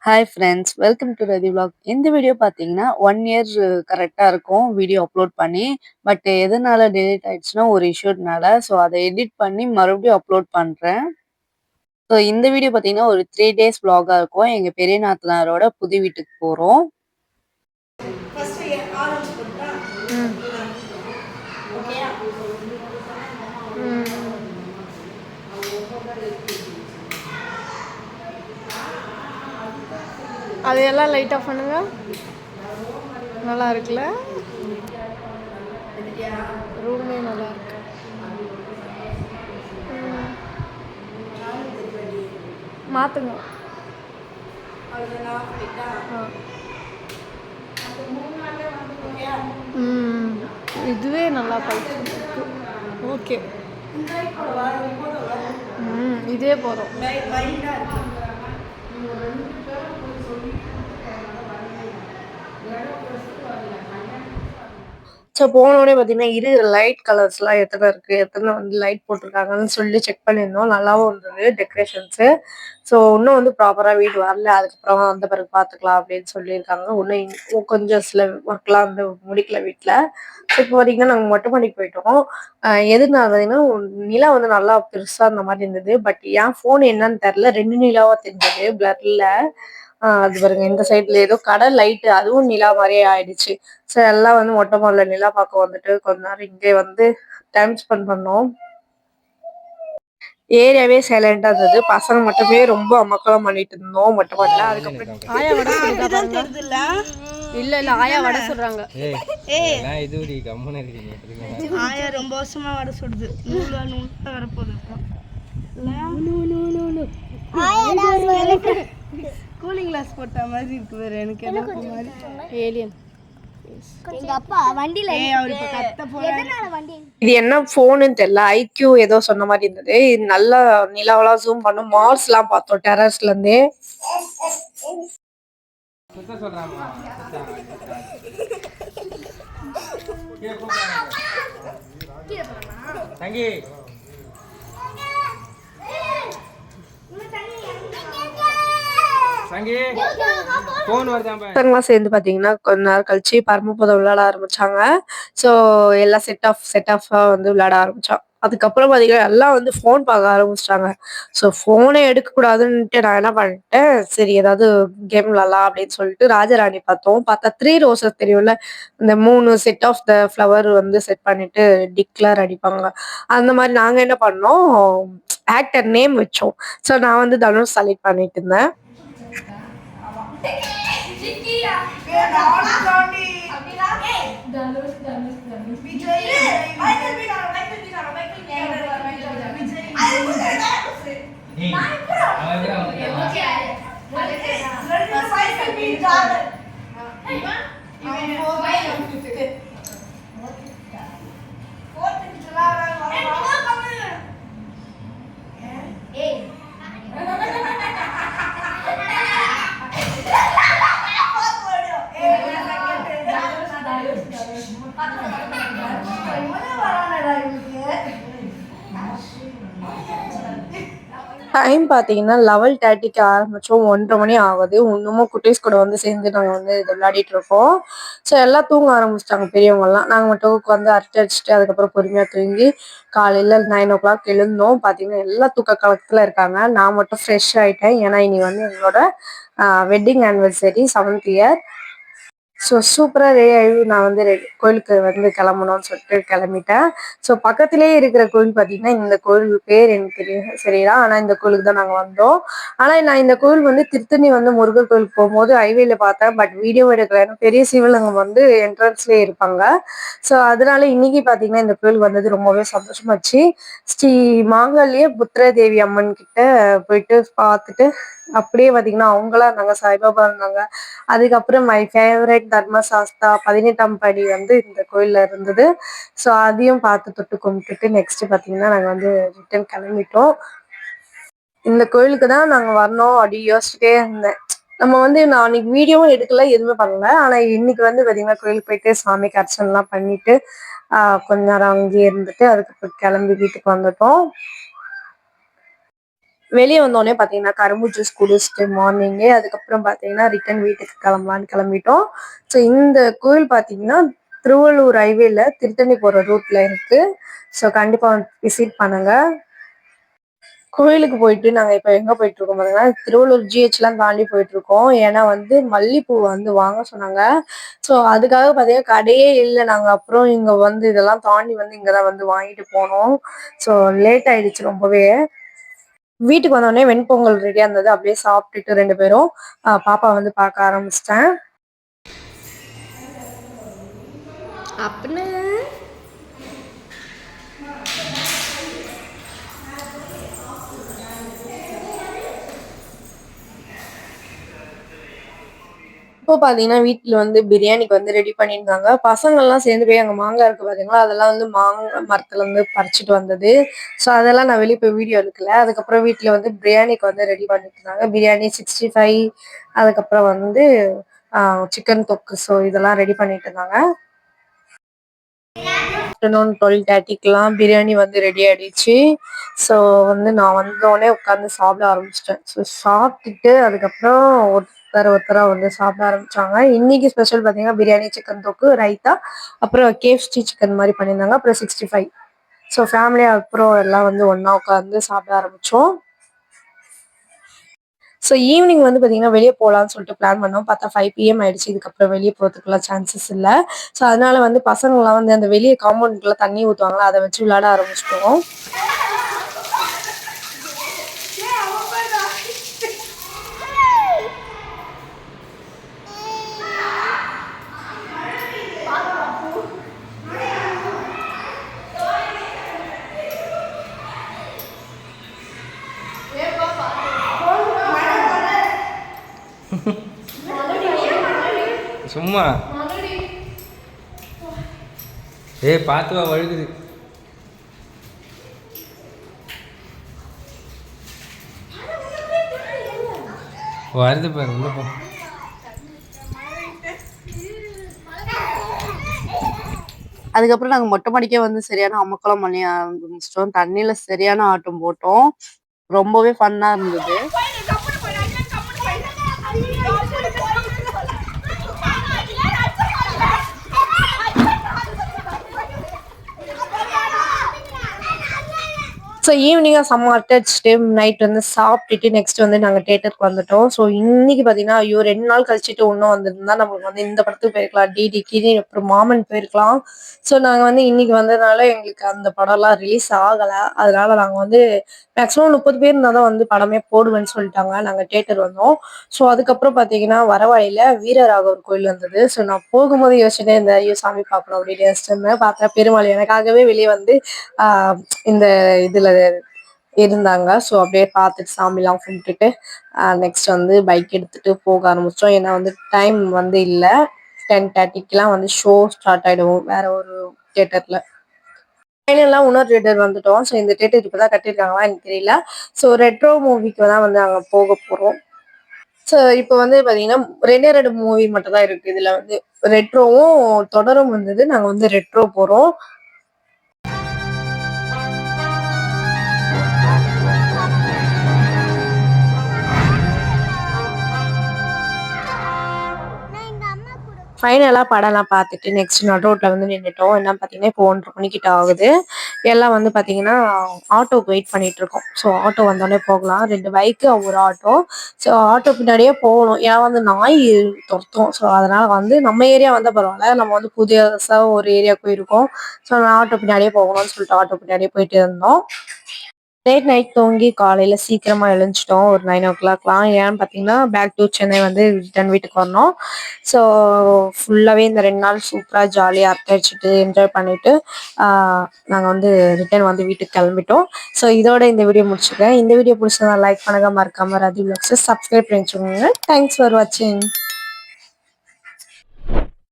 Hi friends, welcome to Rati vlog. இந்த video பார்த்தீங்கன்னா 1 year கரெக்ட்டா இருக்கும் வீடியோ அப்லோட் பண்ணி. பட் எதனால டிலீட் ஆயிடுச்சுன்னா ஒரு இஷ்யூனால. ஸோ அத எடிட் பண்ணி மறுபடியும் அப்லோட் பண்றேன். ஸோ இந்த வீடியோ பார்த்தீங்கன்னா ஒரு 3 டேஸ் vlog-ஆ இருக்கும். எங்க பெரிய நாத்தனாரோட புது வீட்டுக்கு போறோம். ஃபர்ஸ்ட் ஆரஞ்சு போட்டா ஓகேயா. அதையெல்லாம் லைட்டாக பண்ணுங்க. நல்லா இருக்குல்ல, ரூமே நல்லா இருக்கு. மாற்றுங்க. இதுவே நல்லா போயிட்டு இருக்கு. ஓகே, இதே போதும். ஸோ போனோடனே பார்த்தீங்கன்னா லைட் கலர்ஸ்லாம் எத்தனை இருக்குது, எத்தனை வந்து லைட் போட்டிருக்காங்கன்னு சொல்லி செக் பண்ணியிருந்தோம். நல்லாவும் இருந்தது டெக்கரேஷன்ஸு. ஸோ இன்னும் வந்து ப்ராப்பராக வீடு வரல, அதுக்கப்புறம் அந்த பிறகு பார்த்துக்கலாம் அப்படின்னு சொல்லியிருக்காங்க. இன்னும் கொஞ்சம் சில ஒர்க்லாம் வந்து முடிக்கல வீட்டில். ஸோ இப்போ பார்த்தீங்கன்னா நாங்கள் மொட்டை மாடிக்கு போயிட்டோம். எதுனால பார்த்தீங்கன்னா நிலா வந்து நல்லா பெருசாக அந்த மாதிரி இருந்தது. பட் என் ஃபோன் என்னன்னு தெரில, 2 நிலாவாக தெரிஞ்சது பிளர்ல. அது பாருங்க, இந்த சைட்ல ஏதோ கடை லைட்டு, அதுவும் நிலா மாதிரியே ஆயிடுச்சு. ஸோ எல்லாம் வந்து மொட்டை மாடல நிலா பார்க்க வந்துட்டு கொஞ்ச நேரம் இங்கே வந்து டைம் ஸ்பெண்ட் பண்ணோம். ஏரியாவே சைலண்டா இருந்தது. பசங்க மட்டுமே ரொம்ப அமக்கலம் பண்ணிட்டு இருந்தோம் மொட்டை மாடல. அதுக்கப்புறம் ஆயா வடை சொல்லுங்க. இல்ல ஆயா வடை சொல்றாங்க. ஆயா ரொம்ப வருஷமா வர சொல்லுது. நூலா வரப்போகுது. கூலிங் கிளாஸ் போட்ட மாதிரி இருக்கு வேற. எனக்கு ஏலியன். எங்க அப்பா வண்டியில இது என்ன போன்னு தெரியல, ஐக்யூ ஏதோ சொன்ன மாதிரி இருந்தது. இது நல்லா நிலாவெல்லாம் ஜூம் பண்ணும். மார்ஸ் எல்லாம் பார்த்தோம் டெரஸ்ல இருந்தே. பசங்களாம் சேர்ந்து பாத்தீங்கன்னா கொஞ்ச நேரம் கழிச்சு பரமபதம் விளையாட ஆரம்பிச்சாங்க. ஸோ எல்லாம் செட் ஆஃபா வந்து விளையாட ஆரம்பிச்சோம். அதுக்கப்புறம் பாத்தீங்கன்னா எல்லாம் வந்து ஃபோன் பார்க்க ஆரம்பிச்சிட்டாங்க. ஸோ ஃபோனே எடுக்கக்கூடாதுன்ட்டு நான் என்ன பண்ணிட்டேன், சரி ஏதாவது கேம் விளையாடலாம் அப்படின்னு சொல்லிட்டு ராஜராணி பார்த்தா 3 ரோசஸ் தெரியும்ல, இந்த 3 செட் ஆஃப் த ஃப்ளவர் வந்து செட் பண்ணிட்டு டிக்ளேர் அடிப்பாங்க. அந்த மாதிரி நாங்க என்ன பண்ணோம், ஆக்டர் நேம் வச்சோம். ஸோ நான் வந்து தனுஷ் செலக்ட் பண்ணிட்டு இருந்தேன். டைம் பார்த்தீங்கன்னா 11:30க்கு ஆரம்பிச்சோம். 1:30 மணி ஆகுது. இன்னமும் குட்டீஸ் கூட வந்து சேர்ந்து நாங்கள் வந்து இது விளையாடிட்டு இருக்கோம். ஸோ எல்லாம் தூங்க ஆரம்பிச்சிட்டாங்க பெரியவங்கலாம். நாங்கள் மட்டும் உட்காந்து அரட்டை அடிச்சுட்டு அதுக்கப்புறம் பொறுமையாக தூங்கி காலையில் 9 o'clock எழுந்தோம். பார்த்தீங்கன்னா எல்லாம் தூக்க கலக்கத்தில் இருக்காங்க. நான் மட்டும் ஃப்ரெஷ் ஆகிட்டேன். ஏன்னா இனி வந்து எங்களோட wedding anniversary 7th year. So சூப்பராக ரெடி ஆகி நான் வந்து கோயிலுக்கு வந்து கிளம்பணும்னு சொல்லிட்டு கிளம்பிட்டேன். ஸோ பக்கத்திலேயே இருக்கிற கோயில் பார்த்தீங்கன்னா, இந்த கோயில் பேர் எனக்கு தெரியும் சரியா, ஆனால் இந்த கோயிலுக்கு தான் நாங்கள் வந்தோம். ஆனால் நான் இந்த கோயில் வந்து திருத்தணி வந்து முருகர் கோயிலுக்கு போகும்போது ஹைவேல பார்த்தேன். பட் வீடியோ எடுக்கல, ஏன்னா பெரிய சிவலிங்கம் வந்து என்ட்ரன்ஸ்லேயே இருப்பாங்க. ஸோ அதனால இன்னைக்கு பார்த்தீங்கன்னா இந்த கோயில் வந்தது ரொம்பவே சந்தோஷமாச்சு. ஸ்ரீ மாங்கல்ய புத்திரதேவி அம்மன் கிட்ட போயிட்டு பார்த்துட்டு அப்படியே பார்த்தீங்கன்னா அவங்களா இருந்தாங்க, சாய்பாபா இருந்தாங்க. அதுக்கப்புறம் மை ஃபேவரட் தர்மசாஸ்தா 18ஆம் படி வந்து இந்த கோயில்ல இருந்தது. ஸோ அதையும் பார்த்து தொட்டு கும்பிட்டுட்டு நெக்ஸ்ட் பார்த்தீங்கன்னா நாங்கள் வந்து ரிட்டர்ன் கிளம்பிட்டோம். இந்த கோயிலுக்கு தான் நாங்கள் வரணும் அப்படி யோசிச்சுட்டே இருந்தேன். நம்ம வந்து நான் அன்னைக்கு வீடியோவும் எடுக்கல, எதுவுமே பண்ணல. ஆனா இன்னைக்கு வந்து பார்த்தீங்கன்னா கோயிலுக்கு போயிட்டு சாமிக்கு அர்ச்சனைலாம் பண்ணிட்டு கொஞ்ச நேரம் அங்கேயே இருந்துட்டு அதுக்கப்புறம் கிளம்பி வீட்டுக்கு வந்துட்டோம். வெளியே வந்தோடனே பார்த்தீங்கன்னா கரும்பு ஜூஸ் குடிச்சிட்டு மார்னிங்கே அதுக்கப்புறம் பார்த்தீங்கன்னா ரிட்டர்ன் வீட்டுக்கு கிளம்பலான்னு கிளம்பிட்டோம். ஸோ இந்த கோயில் பார்த்தீங்கன்னா திருவள்ளூர் ஹைவேல திருத்தணி போகிற ரூட்ல இருக்கு. ஸோ கண்டிப்பாக விசிட் பண்ணுங்க. கோயிலுக்கு போயிட்டு நாங்க இப்ப எங்க போயிட்டு இருக்கோம் பாத்தீங்கன்னா திருவள்ளூர் ஜிஹெச்லாம் தாண்டி போயிட்டு இருக்கோம். ஏன்னா வந்து மல்லிப்பூ வந்து வாங்க சொன்னாங்க. ஸோ அதுக்காக பாத்தீங்கன்னா கடையே இல்லை. நாங்க அப்புறம் இங்க வந்து இதெல்லாம் தாண்டி வந்து இங்கதான் வந்து வாங்கிட்டு போனோம். ஸோ லேட் ஆயிடுச்சு ரொம்பவே. வீட்டுக்கு வந்தோடனே வெண்பொங்கல் ரெடியா இருந்தது. அப்படியே சாப்பிட்டுட்டு ரெண்டு பேரும் பாப்பா வந்து பார்க்க ஆரம்பிச்சிட்டேன். அப்படின்னு இப்போ பாத்தீங்கன்னா வீட்டுல வந்து பிரியாணிக்கு வந்து ரெடி பண்ணியிருந்தாங்க. பசங்க எல்லாம் சேர்ந்து போய் அங்க மாங்காய் இருக்கு பாத்தீங்களா, அதெல்லாம் வந்து மாங்காய் மரத்துல இருந்து பறிச்சுட்டு வந்தது. ஸோ அதெல்லாம் நான் வெளியே போய் வீடியோ எடுக்கல. அதுக்கப்புறம் வீட்டுல வந்து பிரியாணிக்கு வந்து ரெடி பண்ணிட்டு இருந்தாங்க. பிரியாணி 65, அதுக்கப்புறம் வந்து சிக்கன் தொக்கு. ஸோ இதெல்லாம் ரெடி பண்ணிட்டு இருந்தாங்க. ஆஃப்டர்நூன் 12:30க்குலாம் பிரியாணி வந்து ரெடி ஆயிடுச்சு. ஸோ வந்து நான் வந்தோடனே உட்காந்து சாப்பிட ஆரம்பிச்சிட்டேன். ஸோ சாப்பிட்டுட்டு அதுக்கப்புறம் ஒருத்தரா வந்து சாப்பிட ஆரம்பிச்சாங்க. இன்னைக்கு ஸ்பெஷல் பார்த்தீங்கன்னா பிரியாணி, சிக்கன் தொக்கு, ரைத்தா, அப்புறம் கேஎஃப்சி சிக்கன் மாதிரி பண்ணியிருந்தாங்க, அப்புறம் 65. ஸோ ஃபேமிலியா அப்புறம் எல்லாம் வந்து ஒண்ணா உட்காந்து சாப்பிட ஆரம்பிச்சோம். ஸோ ஈவினிங் வந்து பார்த்தீங்கன்னா வெளியே போகலான்னு சொல்லிட்டு பிளான் பண்ணோம். பார்த்தா 5 PM ஆயிடுச்சு. இதுக்கப்புறம் வெளியே போகிறதுக்குலாம் சான்சஸ் இல்லை. ஸோ அதனால வந்து பசங்கள்லாம் வந்து அந்த வெளியே காம்பவுண்டுக்குள்ள தண்ணி ஊற்றுவாங்களா, அதை வச்சு விளையாட ஆரம்பிச்சிட்டோம். சும்மா பார்த்து வா, வழுகுது. வருது பாரு, உள்ள போ. அதுக்கப்புறம் நாங்க மொட்டை மாடிக்கே வந்து சரியான அமர்க்களம் பண்ணி ஆரம்பிச்சிட்டோம். தண்ணியில சரியான ஆட்டம் போட்டோம். ரொம்பவே ஃபன்னா இருந்தது. ஸோ ஈவினிங்காக செம்ம அட்டடிச்சுட்டு நைட் வந்து சாப்பிட்டுட்டு நெக்ஸ்ட் வந்து நாங்கள் தேட்டருக்கு வந்துட்டோம். ஸோ இன்னைக்கு பார்த்தீங்கன்னா ஐயோ 2 நாள் கழிச்சுட்டு இன்னும் வந்திருந்தா நம்மளுக்கு வந்து இந்த படத்துக்கு போயிருக்கலாம், டிடி கிரி அப்புறம் மாமன் போயிருக்கலாம். ஸோ நாங்கள் வந்து இன்னைக்கு வந்ததுனால எங்களுக்கு அந்த படம்லாம் ரிலீஸ் ஆகலை. அதனால நாங்கள் வந்து மேக்ஸிமம் 30 பேர் இருந்தால் தான் வந்து படமே போடுவேன்னு சொல்லிட்டாங்க. நாங்கள் தேட்டர் வந்தோம். ஸோ அதுக்கப்புறம் பார்த்தீங்கன்னா வரவழையில வீரராகவர் கோயில் வந்தது. ஸோ நான் போகும்போது யோசிச்சுட்டே இந்த ஐயோ சாமி பார்க்கணும் அப்படின்னு யோசிச்சுட்டு இருந்தேன். பார்த்தா பெருமாள் எனக்காகவே வெளியே வந்து இந்த இதுல இருந்தாங்க. ஸோ அப்படியே பார்த்துட்டு சாமிலாம் கும்பிட்டுட்டு நெக்ஸ்ட் வந்து பைக் எடுத்துட்டு போக ஆரம்பிச்சோம். ஏன்னா வந்து டைம் வந்து இல்லை. 10:30க்குலாம் வந்து ஷோ ஸ்டார்ட் ஆயிடும் வேற ஒரு தியேட்டர்ல. ஃபைனலாக இன்னொரு தியேட்டர் வந்துட்டோம். ஸோ இந்த தியேட்டர் இப்போதான் கட்டியிருக்காங்களா எனக்கு தெரியல. ஸோ ரெட்ரோ மூவிக்கு தான் வந்து அங்கே போக போகிறோம். ஸோ இப்போ வந்து பார்த்தீங்கன்னா 2 மூவி மட்டும் தான் இருக்கு. இதுல வந்து ரெட்ரோவும் தொடரும் வந்தது. நாங்கள் வந்து ரெட்ரோ போகிறோம். ஃபைனலாக படம்லாம் பார்த்துட்டு நெக்ஸ்ட் நடு ரோட்டில் வந்து நின்றுட்டோம். என்ன பார்த்தீங்கன்னா இப்போ 1:30 மணிக்கிட்ட ஆகுது. எல்லாம் வந்து பார்த்தீங்கன்னா ஆட்டோக்கு வெயிட் பண்ணிட்டு இருக்கோம். ஸோ ஆட்டோ வந்தோடனே போகலாம். 2 பைக்கு ஒரு ஆட்டோ. ஸோ ஆட்டோ பின்னாடியே போகணும். ஏன்னா வந்து நாய் துரத்தும். ஸோ அதனால வந்து நம்ம ஏரியா வந்தால் பரவாயில்ல, நம்ம வந்து புதுசாக ஒரு ஏரியாவுக்கு போயிருக்கோம். ஸோ நான் ஆட்டோ பின்னாடியே போகணும்னு சொல்லிட்டு ஆட்டோ பின்னாடியே போயிட்டு இருந்தோம். லேட் நைட் தூங்கி காலையில சீக்கிரமா எழுந்துச்சிட்டோம். ஒரு 9 ஓ கிளாக்லாம். ஏன்னு பார்த்தீங்கன்னா பேக் டு சென்னை வந்து ரிட்டர்ன் வீட்டுக்கு வரணும். ஸோ ஃபுல்லாகவே இந்த 2 நாள் சூப்பராக ஜாலியாக அரட்டடிச்சிட்டு என்ஜாய் பண்ணிட்டு நாங்கள் வந்து ரிட்டர்ன் வந்து வீட்டுக்கு கிளம்பிட்டோம். ஸோ இதோட இந்த வீடியோ முடிச்சுக்கிறேன். இந்த வீடியோ பிடிச்சதா லைக் பண்ணுங்க, மறக்காம ரதி விலாக்ஸை சப்ஸ்கிரைப் பண்ணி வச்சுக்கோங்க. தேங்க்ஸ் ஃபார் வாட்சிங்.